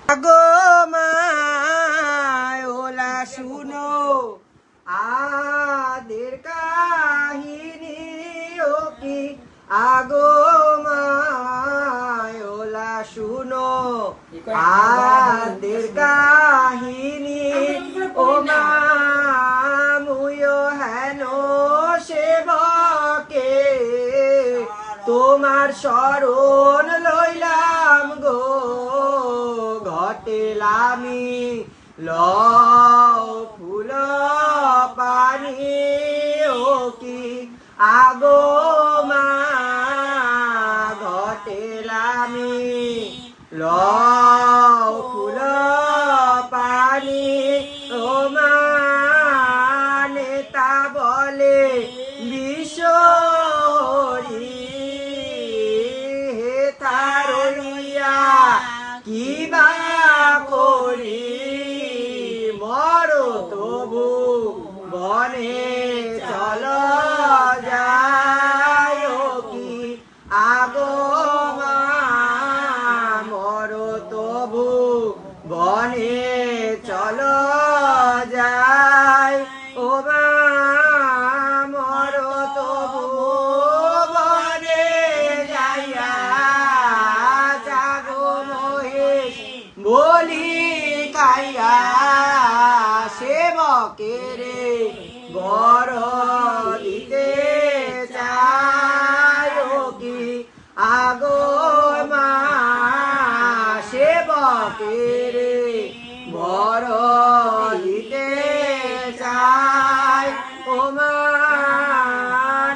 আগো মায়োলা শুনো আদের কাহিনী ও কি আগো মায়োলা শুনো আদের কাহিনী ও মা মুয়ো হেন সেবকে তোমার শরণ লইলাম গো ঘটেলামি লও ফুল পানি ও কি আগো মা ঘটেলামি লও ফুল পানি ও মা নেতা বলে বিশ্বরি হে তারইয়া কিবা করি মরো তবু বনে চলো যায় কি আগো মা মরো তবু বনে চলো যায় ও মা মরো তবু বনে যাইয়া জাগো মহেশ বলি খাইয়া সেবকের বড় দিতে চায় কি আগো মা সেবকের বড় দিতে চায় ও মা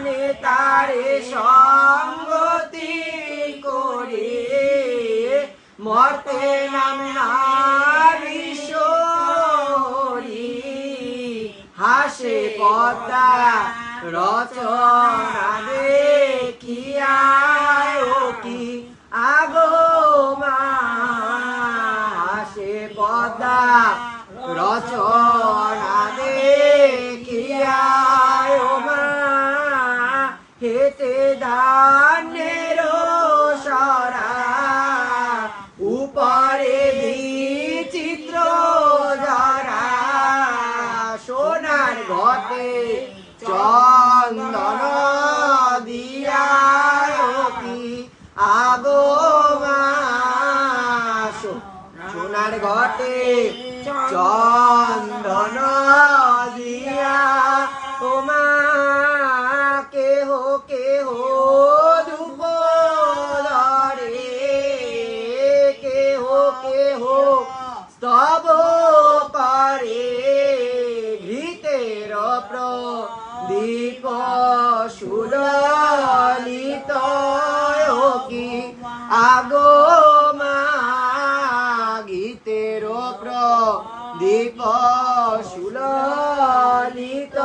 নেতারে সঙ্গতি করে মরতে নামে বিশ্বরি হাসে পদ্মা রচনা দেখিয়া ও কি আগো মা হাসে পদ্মা রচনা দেখিয়া ও মা হেতে ধানের সরা উপরে বিচিত্র যারা সোনার ঘটে চন্দন দিয়া কি আগো মা সোনার ঘটে চন্দন দিয়া ও মা কেহ কেহ ধূপ ধরে কেহ কেহ স্তব করে ঘৃতের প্রদীপ সুললিত কি আগো মা গীতের প্রদীপ সুললিত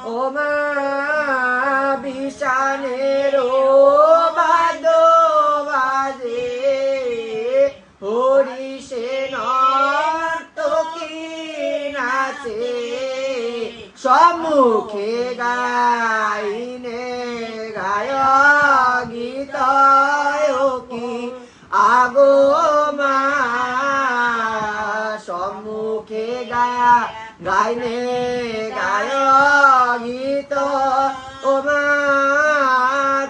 ও মা বিষানের বাদ বাজে হরিষে নর্তকী নাচে সম্মুখে গাইনে গায় গীত কি আগো মা সম্মুখে গাইনে গায় গীত ও মা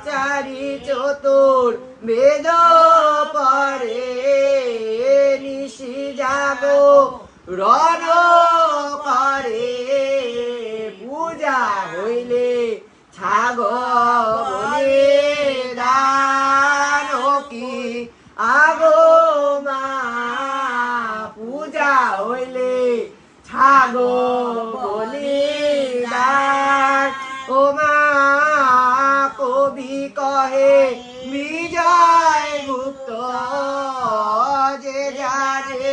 চারি চতুর বেদ পরে নিশি যাগো রণ করে পূজা হইলে ছাগ বলে দান কি আগো মা পূজা হইলে ছাগ বলে দান ও মা কবি কহে বিজয় গুপ্ত যে যারে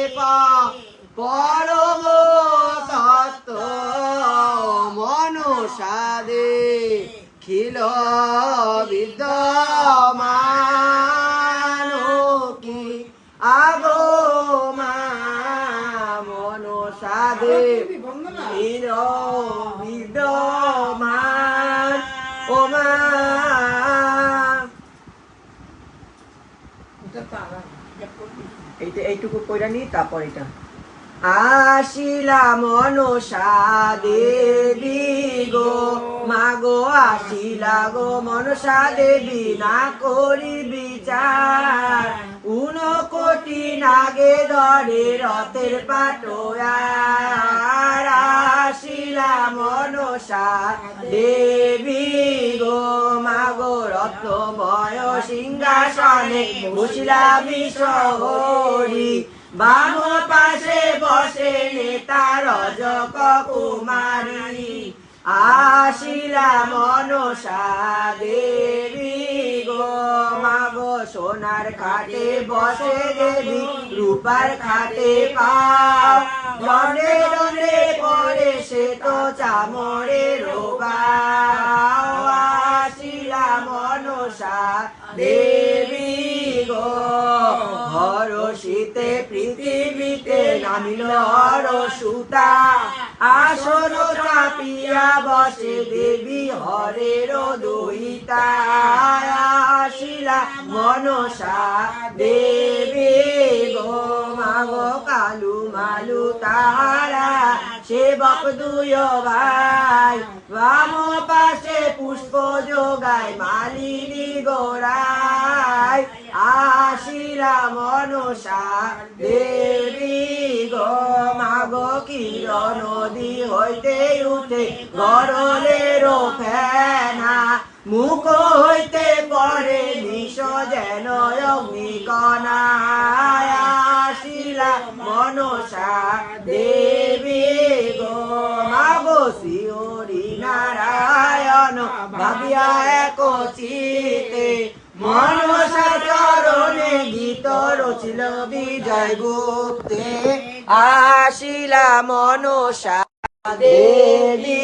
পরম তত্ত্ব মনসাদে খিল বিদ্যমান কি আগো মা মনসাদে খিল বিদ্যমান ও মা এইটুকু কইরা নি, তারপর এটা আসিলা মনসা দেবী গো মাগো, আসিলা গো মনসা দেবী, না করি বিচার। 1 কোটি নাগে ধরে রথের পাটোয়ার, আসিলা মনসা দেবী গো মাগো, রত্নময় সিংহাসনে বসিলা বিশ্বহরি, বাম পাশে বসে নেতা রজক কুমারী। আসিলা মনসা দেবী গো মাগো, সোনার খাটে বসে দেবী, রূপার খাটে পাও, দণ্ডে দণ্ডে পরে সে তো চামড়ে রোগাও। আসিলা মনসা দেবী গো, হরষিতে পৃথিবীতে নামিল হরসুতা, আসন চাপিয়া বসে দেবী হরের দইতা। আসিলা মনসা দেবী গো মাগো, কালু মালু তাহারা সেবক 2 ভাই, বাম পাশে পুষ্প যোগায় মালিনী গোড়ায়। আসিলা মনসা দেবী গো মাগো, কিরণ নদী হইতে উঠে গরলের ফেনা, মুখ হইতে পড়ে নিশ যেন অগ্নিকণা। আসিলা মনসা দেবী গো মাগো, শিহরি নারায়ণ ভাবিয়া এক চিতে, মনসা চরণে গীত রচিল বিজয় গুপ্তে। আসিলা মনসা দেবী